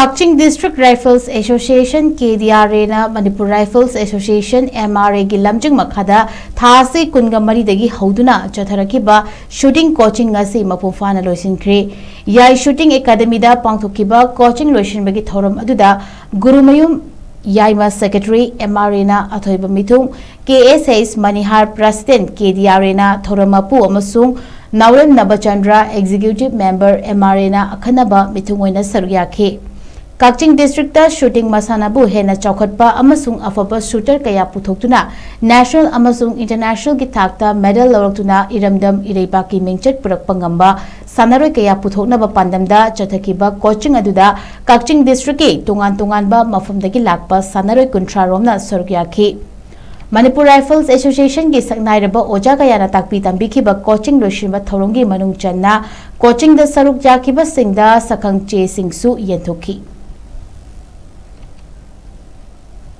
Kakching District Rifles Association Kdra Manipur Rifles Association MRA gi Lamjing Makhada thasi kungamari dagi HOUDUNA CHATHARAKKHIBA shooting coaching ngasi MAPUNG PHANA LOISINKHRE yai shooting academy da pangthokiba coaching loisinbagi thoram aduda Gurumayum Yaima Secretary MRA na athoiba mithung KSS Manihar President Kdra na thoramapu amasung Nauram Nabachandra Executive Member MRA na akhanaba mithung oina sarugyakhe Kakching District shooting masanabu hena chaukhatpa amasung afaba shooter kaya puthoktuna national amasung international gi thakta medal lawraktuna iramdam ireipaki mingchat purakpa ngamba sanaroi kaya puthoknaba pandamda chathakiba coaching aduda Kakching District ki tungan ba mafamdagi lakpa sanaroi kunthra romna sarugyakhe Manipur Rifles Association ki saknairaba oja kayana takpi tambikhiba coaching loisinba thorongi manung channa coaching da saruk jakiba singda sakhang che singsu yentokhi